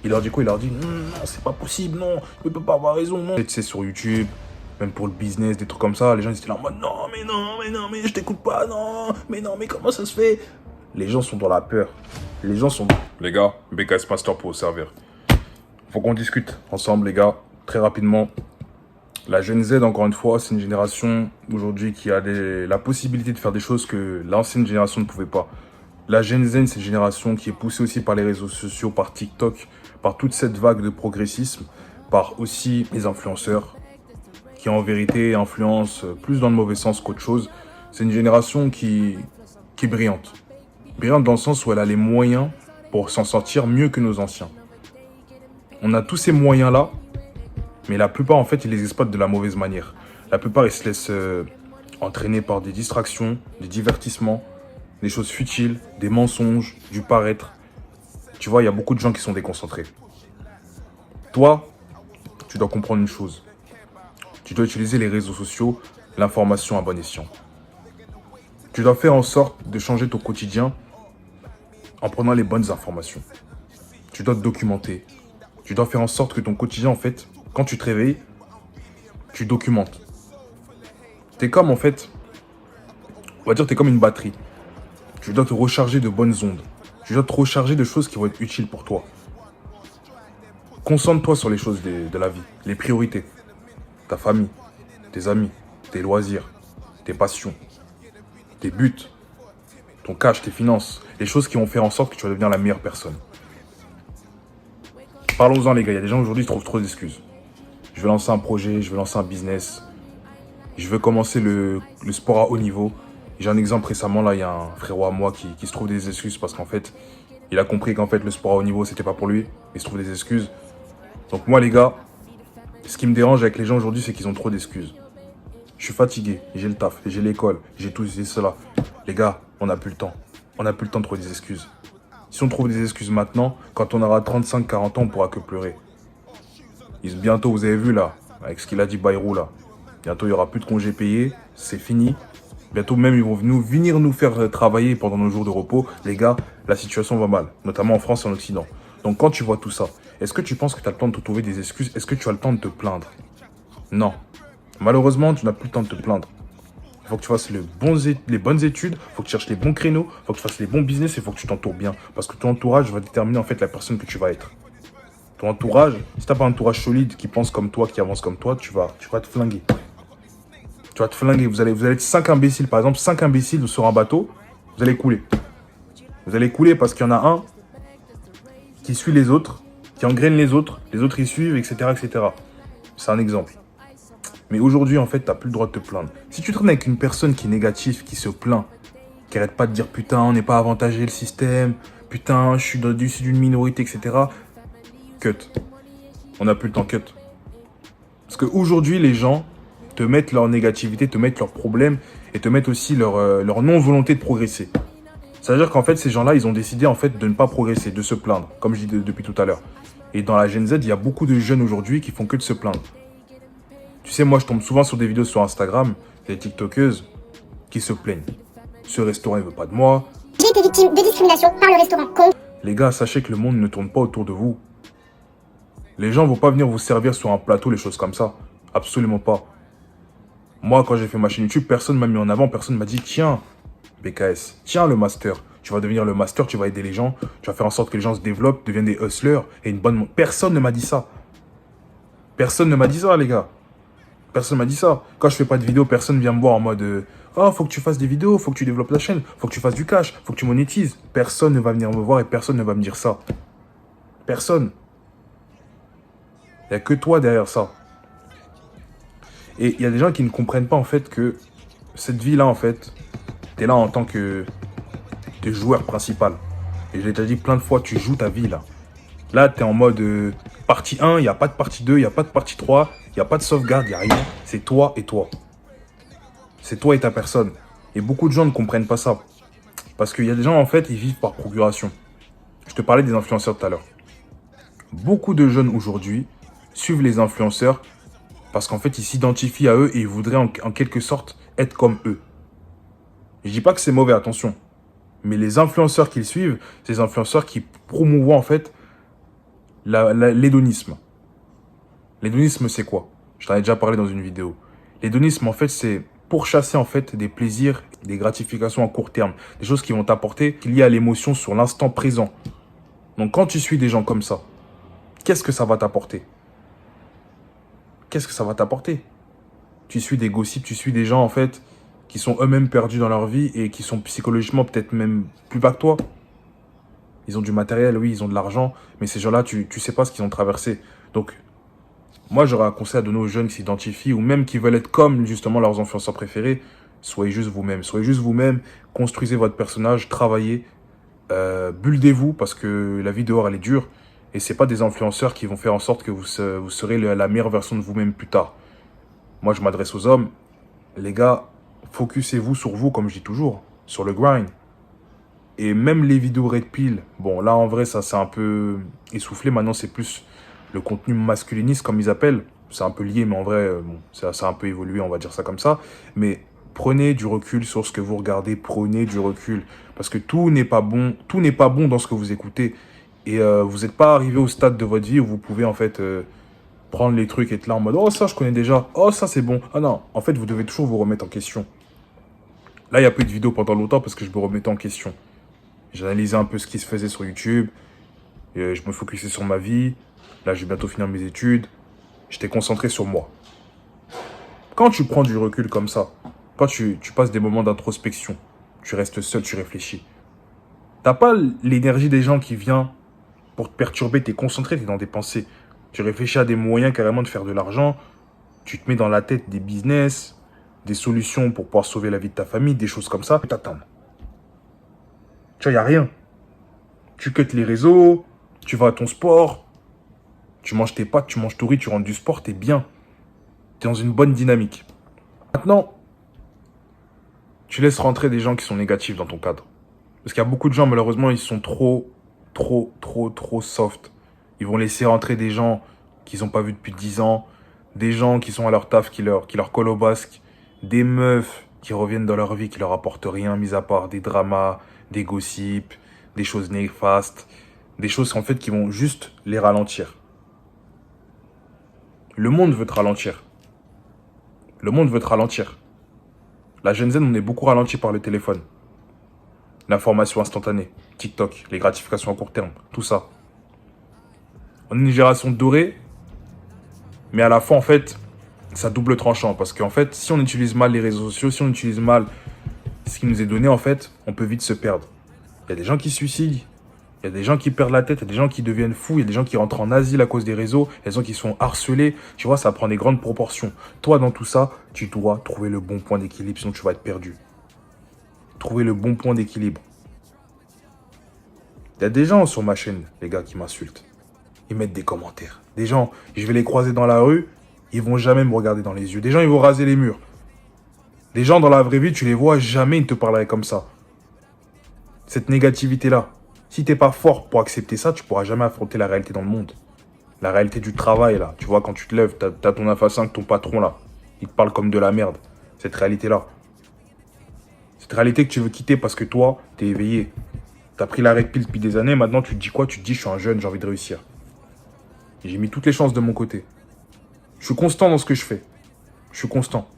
Il leur dit quoi? Il leur dit non, c'est pas possible, non, il peut pas avoir raison, non. Tu sais, sur YouTube, même pour le business, des trucs comme ça, les gens ils étaient là en mode non, mais non, mais non, mais je t'écoute pas, non, mais comment ça se fait? Les gens sont dans la peur. Les gens sont. Les gars, BKS Master pour vous servir. Faut qu'on discute ensemble, les gars, très rapidement. La Gen Z, encore une fois, c'est une génération aujourd'hui qui a la possibilité de faire des choses que l'ancienne génération ne pouvait pas. La Gen Z, c'est une génération qui est poussée aussi par les réseaux sociaux, par TikTok, par toute cette vague de progressisme, par aussi les influenceurs, qui en vérité influencent plus dans le mauvais sens qu'autre chose. C'est une génération qui est brillante. Brillante dans le sens où elle a les moyens pour s'en sortir mieux que nos anciens. On a tous ces moyens-là, mais la plupart, en fait, ils les exploitent de la mauvaise manière. La plupart, ils se laissent entraîner par des distractions, des divertissements, des choses futiles, des mensonges, du paraître. Tu vois, il y a beaucoup de gens qui sont déconcentrés. Toi, tu dois comprendre une chose. Tu dois utiliser les réseaux sociaux, l'information à bon escient. Tu dois faire en sorte de changer ton quotidien en prenant les bonnes informations. Tu dois te documenter. Tu dois faire en sorte que ton quotidien, en fait, quand tu te réveilles, tu documentes. T'es comme, en fait, on va dire, t'es comme une batterie. Tu dois te recharger de bonnes ondes. Tu dois te recharger de choses qui vont être utiles pour toi. Concentre-toi sur les choses de la vie, les priorités. Ta famille, tes amis, tes loisirs, tes passions, tes buts, ton cash, tes finances. Les choses qui vont faire en sorte que tu vas devenir la meilleure personne. Parlons-en, les gars. Il y a des gens aujourd'hui qui trouvent trop d'excuses. Je veux lancer un projet, je veux lancer un business. Je veux commencer le sport à haut niveau. J'ai un exemple récemment, là, il y a un frérot à moi qui se trouve des excuses parce qu'en fait, il a compris qu'en fait, le sport à haut niveau, c'était pas pour lui. Il se trouve des excuses. Donc moi, les gars, ce qui me dérange avec les gens aujourd'hui, c'est qu'ils ont trop d'excuses. Je suis fatigué, j'ai le taf, j'ai l'école, j'ai tout cela. Les gars, on n'a plus le temps. On n'a plus le temps de trouver des excuses. Si on trouve des excuses maintenant, quand on aura 35-40 ans, on pourra que pleurer. Bientôt, vous avez vu là, avec ce qu'il a dit Bayrou là, bientôt il n'y aura plus de congés payés, c'est fini. Bientôt même ils vont venir nous faire travailler pendant nos jours de repos. Les gars, la situation va mal, notamment en France et en Occident. Donc quand tu vois tout ça, est-ce que tu penses que tu as le temps de te trouver des excuses? Est-ce que tu as le temps de te plaindre? Non. Malheureusement, tu n'as plus le temps de te plaindre. Il faut que tu fasses les bonnes études, il faut que tu cherches les bons créneaux, il faut que tu fasses les bons business et il faut que tu t'entoures bien. Parce que ton entourage va déterminer en fait la personne que tu vas être. Ton entourage, si tu n'as pas un entourage solide qui pense comme toi, qui avance comme toi, tu vas te flinguer. Tu vas te flinguer. Vous allez être 5 imbéciles, par exemple, 5 imbéciles sur un bateau, vous allez couler. Vous allez couler parce qu'il y en a un qui suit les autres, qui engraine les autres ils suivent, etc. etc. C'est un exemple. Mais aujourd'hui, en fait, tu n'as plus le droit de te plaindre. Si tu traînes avec une personne qui est négative, qui se plaint, qui arrête pas de dire putain, on n'est pas avantagé le système, putain, je suis issu d'une minorité, etc. Cut. On n'a plus le temps, cut. Parce qu'aujourd'hui, les gens te mettent leur négativité, te mettent leurs problèmes et te mettent aussi leur non-volonté de progresser. Ça veut dire qu'en fait, ces gens-là, ils ont décidé en fait de ne pas progresser, de se plaindre, comme je dis depuis tout à l'heure. Et dans la Gen Z, il y a beaucoup de jeunes aujourd'hui qui font que de se plaindre. Tu sais, moi, je tombe souvent sur des vidéos sur Instagram, des TikTokeuses qui se plaignent. Ce restaurant, il veut pas de moi. J'ai été victime de discrimination par le restaurant con. Les gars, sachez que le monde ne tourne pas autour de vous. Les gens ne vont pas venir vous servir sur un plateau, les choses comme ça. Absolument pas. Moi, quand j'ai fait ma chaîne YouTube, personne ne m'a mis en avant, personne ne m'a dit, tiens, BKS, tiens le master. Tu vas devenir le master, tu vas aider les gens, tu vas faire en sorte que les gens se développent, deviennent des hustlers et une bonne... Personne ne m'a dit ça. Personne ne m'a dit ça, les gars. Personne m'a dit ça. Quand je fais pas de vidéo, personne vient me voir en mode oh, faut que tu fasses des vidéos, faut que tu développes ta chaîne, faut que tu fasses du cash, faut que tu monétises. Personne ne va venir me voir et personne ne va me dire ça. Personne. Il n'y a que toi derrière ça. Et il y a des gens qui ne comprennent pas en fait que cette vie-là, en fait, tu es là en tant que joueur principal. Et je l'ai déjà dit plein de fois, tu joues ta vie là. Là, tu es en mode partie 1, il n'y a pas de partie 2, il n'y a pas de partie 3, il n'y a pas de sauvegarde, il n'y a rien. C'est toi et toi. C'est toi et ta personne. Et beaucoup de gens ne comprennent pas ça. Parce qu'il y a des gens, en fait, ils vivent par procuration. Je te parlais des influenceurs tout à l'heure. Beaucoup de jeunes aujourd'hui suivent les influenceurs parce qu'en fait, ils s'identifient à eux et ils voudraient en quelque sorte être comme eux. Je dis pas que c'est mauvais, attention. Mais les influenceurs qu'ils suivent, c'est des influenceurs qui promouvoient en fait L'hédonisme. L'hédonisme, c'est quoi? Je t'en ai déjà parlé dans une vidéo. L'hédonisme, en fait, c'est pourchasser en fait des plaisirs, des gratifications à court terme, des choses qui vont t'apporter, liées à l'émotion sur l'instant présent. Donc quand tu suis des gens comme ça, qu'est-ce que ça va t'apporter? Qu'est-ce que ça va t'apporter? Tu suis des gossips, tu suis des gens en fait qui sont eux-mêmes perdus dans leur vie et qui sont psychologiquement peut-être même plus bas que toi. Ils ont du matériel, oui, ils ont de l'argent, mais ces gens-là, tu sais pas ce qu'ils ont traversé. Donc, moi, j'aurais un conseil à donner aux jeunes qui s'identifient ou même qui veulent être comme justement leurs influenceurs préférés. Soyez juste vous-même. Soyez juste vous-même. Construisez votre personnage. Travaillez. Buildez-vous parce que la vie dehors, elle est dure. Et c'est pas des influenceurs qui vont faire en sorte que vous serez la meilleure version de vous-même plus tard. Moi, je m'adresse aux hommes. Les gars, focussez-vous sur vous, comme je dis toujours. Sur le grind. Et même les vidéos Red Pill, bon, là, en vrai, ça c'est un peu essoufflé. Maintenant, c'est plus le contenu masculiniste, comme ils appellent. C'est un peu lié, mais en vrai, bon, ça a un peu évolué, on va dire ça comme ça. Mais prenez du recul sur ce que vous regardez. Prenez du recul. Parce que tout n'est pas bon. Tout n'est pas bon dans ce que vous écoutez. Et vous n'êtes pas arrivé au stade de votre vie où vous pouvez, en fait, prendre les trucs et être là en mode « Oh, ça, je connais déjà. Oh, ça, c'est bon. » Ah non, en fait, vous devez toujours vous remettre en question. Là, il n'y a plus de vidéos pendant longtemps parce que je me remettais en question. J'analysais un peu ce qui se faisait sur YouTube. Et je me focusais sur ma vie. Là, je vais bientôt finir mes études. J'étais concentré sur moi. Quand tu prends du recul comme ça, quand tu passes des moments d'introspection, tu restes seul, tu réfléchis. T'as pas l'énergie des gens qui vient pour te perturber. T'es concentré, t'es dans des pensées. Tu réfléchis à des moyens carrément de faire de l'argent. Tu te mets dans la tête des business, des solutions pour pouvoir sauver la vie de ta famille, des choses comme ça. T'attends. Tu vois, il n'y a rien. Tu cuttes les réseaux, tu vas à ton sport, tu manges tes pâtes, tu manges ton riz, tu rentres du sport, t'es bien. T'es dans une bonne dynamique. Maintenant, tu laisses rentrer des gens qui sont négatifs dans ton cadre. Parce qu'il y a beaucoup de gens, malheureusement, ils sont trop soft. Ils vont laisser rentrer des gens qu'ils n'ont pas vus depuis 10 ans, des gens qui sont à leur taf, qui leur collent au basque, des meufs qui reviennent dans leur vie, qui leur apportent rien, mis à part des dramas, des gossips, des choses néfastes, des choses en fait qui vont juste les ralentir. Le monde veut te ralentir. Le monde veut te ralentir. La Gen Z, on est beaucoup ralenti par le téléphone. L'information instantanée, TikTok, les gratifications à court terme, tout ça. On est une génération dorée, mais à la fois, en fait, ça double tranchant. Parce qu'en fait, si on utilise mal les réseaux sociaux, si on utilise mal ce qui nous est donné, en fait, on peut vite se perdre. Il y a des gens qui se suicident, il y a des gens qui perdent la tête, il y a des gens qui deviennent fous, il y a des gens qui rentrent en asile à cause des réseaux, il y a des gens qui sont harcelés. Tu vois, ça prend des grandes proportions. Toi, dans tout ça, tu dois trouver le bon point d'équilibre, sinon tu vas être perdu. Trouver le bon point d'équilibre. Il y a des gens sur ma chaîne, les gars, qui m'insultent. Ils mettent des commentaires. Des gens, je vais les croiser dans la rue, ils vont jamais me regarder dans les yeux. Des gens, ils vont raser les murs. Des gens, dans la vraie vie, tu les vois, jamais ils ne te parleraient comme ça. Cette négativité-là, si t'es pas fort pour accepter ça, tu pourras jamais affronter la réalité dans le monde. La réalité du travail, là. Tu vois, quand tu te lèves, t'as ton F5, ton patron, là. Il te parle comme de la merde. Cette réalité-là. Cette réalité que tu veux quitter parce que toi, t'es éveillé. T'as pris la red pill depuis des années, maintenant tu te dis quoi? Tu te dis, je suis un jeune, j'ai envie de réussir. J'ai mis toutes les chances de mon côté. Je suis constant dans ce que je fais. Je suis constant.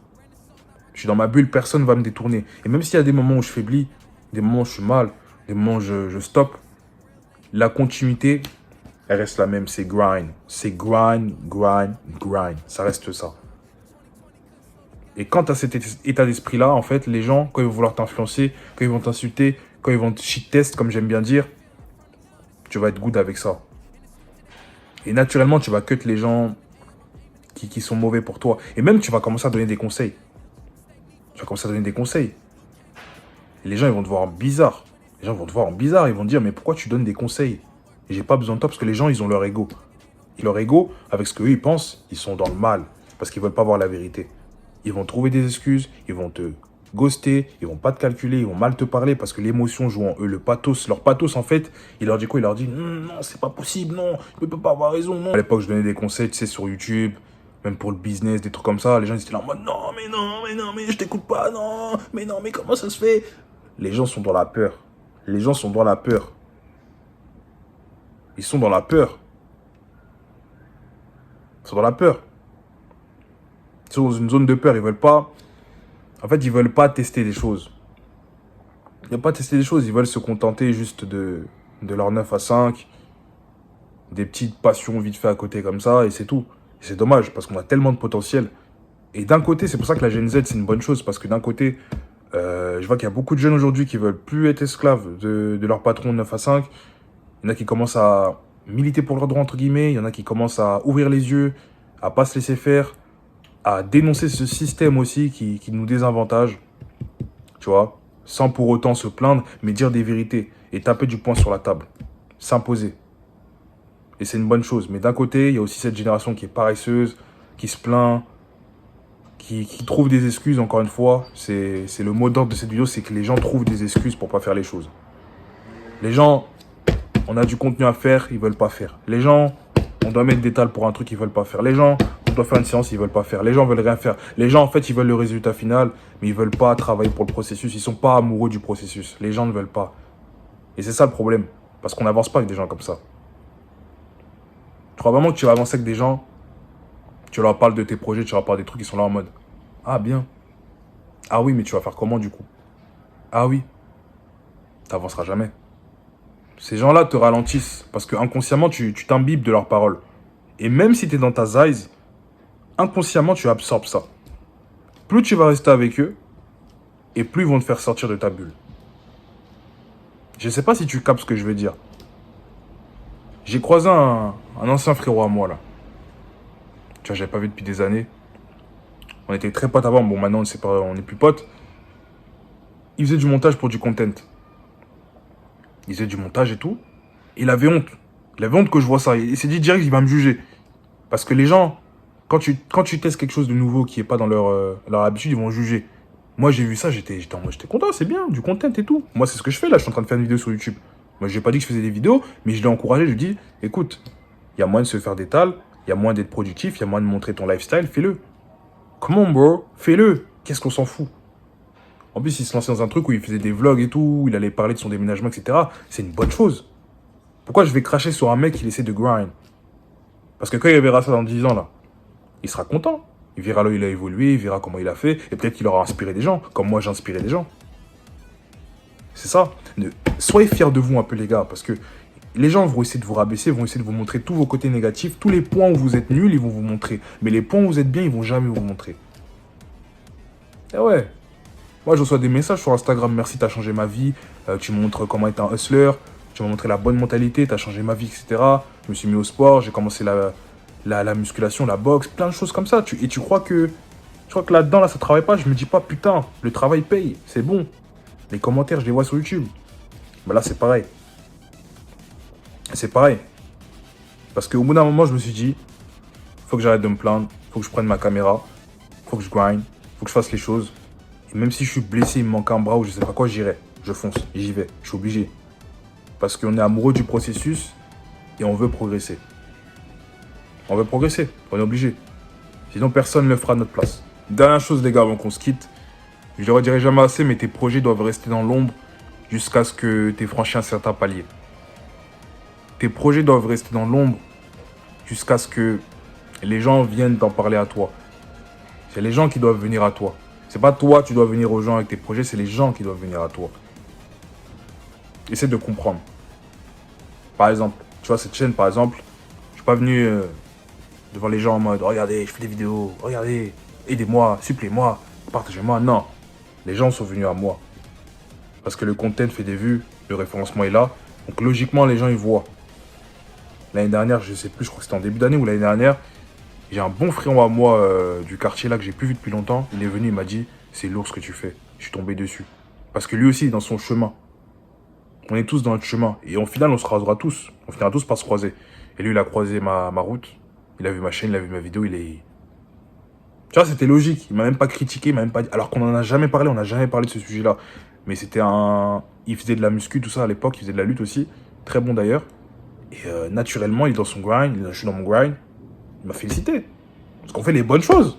Je suis dans ma bulle, personne ne va me détourner. Et même s'il y a des moments où je faiblis, des moments où je suis mal, des moments où je stoppe, la continuité, elle reste la même. C'est grind. C'est grind. Ça reste ça. Et quand tu as cet état d'esprit-là, en fait, les gens, quand ils vont vouloir t'influencer, quand ils vont t'insulter, quand ils vont te shit-test, comme j'aime bien dire, tu vas être good avec ça. Et naturellement, tu vas cut les gens qui sont mauvais pour toi. Et même, tu vas commencer à donner des conseils. Tu vas commencer à donner des conseils. Et les gens, ils vont te voir bizarre. Les gens vont te voir en bizarre. Ils vont te dire, mais pourquoi tu donnes des conseils? Et j'ai pas besoin de toi parce que les gens, ils ont leur ego. Et leur ego, avec ce qu'eux, ils pensent, ils sont dans le mal. Parce qu'ils veulent pas voir la vérité. Ils vont trouver des excuses. Ils vont te ghoster. Ils vont pas te calculer. Ils vont mal te parler parce que l'émotion joue en eux. Le pathos, leur pathos, en fait, il leur dit quoi? Il leur dit, non, c'est pas possible, non. Il peut pas avoir raison, non. À l'époque, je donnais des conseils, tu sais, sur YouTube. Même pour le business, des trucs comme ça. Les gens, ils étaient là en mode, non, mais je t'écoute pas, non, mais comment ça se fait? Les gens sont dans la peur. Les gens sont dans la peur. Ils sont dans la peur. Ils sont dans la peur. Ils sont dans une zone de peur. Ils veulent pas... En fait, ils veulent pas tester des choses. Ils veulent pas tester des choses. Ils veulent se contenter juste de leur 9 à 5. Des petites passions vite fait à côté comme ça. Et c'est tout. Et c'est dommage parce qu'on a tellement de potentiel. Et d'un côté, c'est pour ça que la Gen Z, c'est une bonne chose. Parce que d'un côté, je vois qu'il y a beaucoup de jeunes aujourd'hui qui veulent plus être esclaves de leur patron 9 à 5. Il y en a qui commencent à militer pour leurs droits, entre guillemets. Il y en a qui commencent à ouvrir les yeux, à pas se laisser faire, à dénoncer ce système aussi qui nous désavantage. Tu vois, sans pour autant se plaindre, mais dire des vérités et taper du poing sur la table. S'imposer. Et c'est une bonne chose. Mais d'un côté, il y a aussi cette génération qui est paresseuse, qui se plaint, qui trouve des excuses, encore une fois. C'est le mot d'ordre de cette vidéo, c'est que les gens trouvent des excuses pour pas faire les choses. Les gens, on a du contenu à faire, ils veulent pas faire. Les gens, on doit mettre des tales pour un truc, ils veulent pas faire. Les gens, on doit faire une séance, ils veulent pas faire. Les gens veulent rien faire. Les gens, en fait, ils veulent le résultat final, mais ils veulent pas travailler pour le processus. Ils sont pas amoureux du processus. Les gens ne veulent pas. Et c'est ça le problème. Parce qu'on n'avance pas avec des gens comme ça. Tu crois vraiment que tu vas avancer avec des gens, tu leur parles de tes projets, tu leur parles des trucs, ils sont là en mode « Ah, bien. Ah oui, mais tu vas faire comment du coup? Ah oui. » T'avanceras jamais. Ces gens-là te ralentissent parce que inconsciemment, tu t'imbibes de leurs paroles. Et même si tu es dans ta zaïse, inconsciemment, tu absorbes ça. Plus tu vas rester avec eux, et plus ils vont te faire sortir de ta bulle. Je ne sais pas si tu captes ce que je veux dire. J'ai croisé un ancien frérot à moi, là. Tu vois, j'avais pas vu depuis des années. On était très potes avant. Bon, maintenant, on n'est plus potes. Il faisait du montage pour du content. Il faisait du montage et tout. Il avait honte. Il avait honte que je vois ça. Il s'est dit direct qu'il va me juger. Parce que les gens, quand tu testes quelque chose de nouveau qui n'est pas dans leur habitude, ils vont juger. Moi, j'ai vu ça, j'étais content, c'est bien, du content et tout. Moi, c'est ce que je fais là, je suis en train de faire une vidéo sur YouTube. Moi, je n'ai pas dit que je faisais des vidéos, mais je l'ai encouragé, je lui ai dit, écoute, il y a moyen de se faire des tales, il y a moyen d'être productif, il y a moyen de montrer ton lifestyle, fais-le. Come on, bro, fais-le. Qu'est-ce qu'on s'en fout? En plus, il se lançait dans un truc où il faisait des vlogs et tout, il allait parler de son déménagement, etc. C'est une bonne chose. Pourquoi je vais cracher sur un mec qui essaie de grind? Parce que quand il verra ça dans 10 ans, là, il sera content. Il verra là où il a évolué, il verra comment il a fait, et peut-être qu'il aura inspiré des gens, comme moi j'ai inspiré des gens. C'est ça. Soyez fiers de vous un peu, les gars, parce que les gens vont essayer de vous rabaisser, vont essayer de vous montrer tous vos côtés négatifs, tous les points où vous êtes nuls, ils vont vous montrer. Mais les points où vous êtes bien, ils vont jamais vous montrer. Et ouais. Moi, je reçois des messages sur Instagram, merci, t'as changé ma vie, tu me montres comment être un hustler, tu m'as montré la bonne mentalité, t'as changé ma vie, etc. Je me suis mis au sport, j'ai commencé la musculation, la boxe, plein de choses comme ça. Et tu crois que là-dedans, là, ça travaille pas? Je me dis pas, putain, le travail paye, c'est bon. Les commentaires, je les vois sur YouTube. Bah là, c'est pareil. C'est pareil. Parce qu'au bout d'un moment, je me suis dit, faut que j'arrête de me plaindre, faut que je prenne ma caméra, faut que je grind, faut que je fasse les choses. Et même si je suis blessé, il me manque un bras ou je sais pas quoi, j'irai. Je fonce, j'y vais, je suis obligé. Parce qu'on est amoureux du processus et on veut progresser. On veut progresser, on est obligé. Sinon, personne ne le fera à notre place. Dernière chose, les gars, avant qu'on se quitte. Je le redirai jamais assez, mais tes projets doivent rester dans l'ombre jusqu'à ce que tu aies franchi un certain palier. Tes projets doivent rester dans l'ombre jusqu'à ce que les gens viennent t'en parler à toi. C'est les gens qui doivent venir à toi. C'est pas toi, tu dois venir aux gens avec tes projets, c'est les gens qui doivent venir à toi. Essaie de comprendre. Par exemple, tu vois, cette chaîne, par exemple, je suis pas venu devant les gens en mode « Regardez, je fais des vidéos, regardez, aidez-moi, supplez-moi, partagez-moi ». Non, les gens sont venus à moi. Parce que le content fait des vues, le référencement est là. Donc logiquement, les gens, ils voient. L'année dernière, je sais plus, je crois que c'était en début d'année ou l'année dernière, j'ai un bon frérot à moi du quartier là que j'ai plus vu depuis longtemps. Il est venu, il m'a dit « C'est lourd ce que tu fais ». Je suis tombé dessus. Parce que lui aussi, il est dans son chemin. On est tous dans notre chemin. Et au final, on se croisera tous. On finira tous par se croiser. Et lui, il a croisé ma route. Il a vu ma chaîne, il a vu ma vidéo, il est... Tu vois, c'était logique. Il m'a même pas critiqué, il m'a même pas dit... Alors qu'on en a jamais parlé, on n'a jamais parlé de ce sujet-là. Mais c'était un... Il faisait de la muscu, tout ça à l'époque. Il faisait de la lutte aussi. Très bon d'ailleurs. Et naturellement, il est dans son grind. Je suis dans mon grind. Il m'a félicité. Parce qu'on fait les bonnes choses.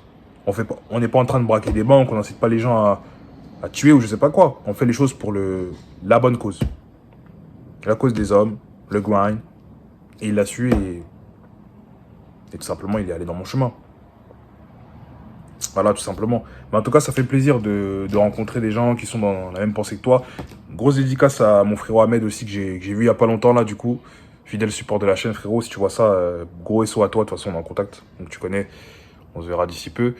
On n'est pas en train de braquer des banques. On n'incite pas les gens à tuer ou je sais pas quoi. On fait les choses pour la bonne cause. La cause des hommes, le grind. Et il l'a su et Et tout simplement, il est allé dans mon chemin. Voilà, tout simplement. Mais en tout cas, ça fait plaisir de rencontrer des gens qui sont dans la même pensée que toi. Grosse dédicace à mon frérot Ahmed aussi, que j'ai vu il y a pas longtemps, là, du coup. Fidèle support de la chaîne, frérot. Si tu vois ça, gros SO à toi. De toute façon, on est en contact. Donc, tu connais. On se verra d'ici peu.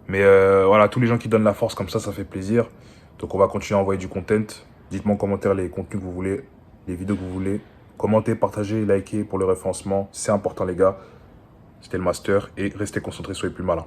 Mais voilà, tous les gens qui donnent la force comme ça fait plaisir. Donc, on va continuer à envoyer du content. Dites-moi en commentaire les contenus que vous voulez, les vidéos que vous voulez. Commentez, partagez, likez pour le référencement. C'est important, les gars. C'était le master. Et restez concentrés sur les plus malins.